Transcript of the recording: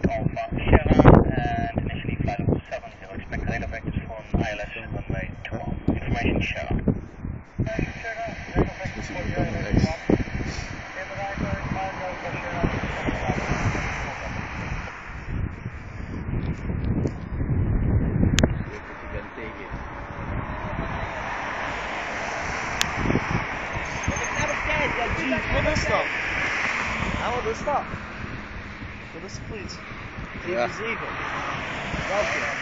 Mike Alpha Sierra, and initially flight level 70, expect radar vectors from ILS runway 12. Information Sierra. Wat is dat? Ja, wat is dat? Wat is de politie? 77. Welke?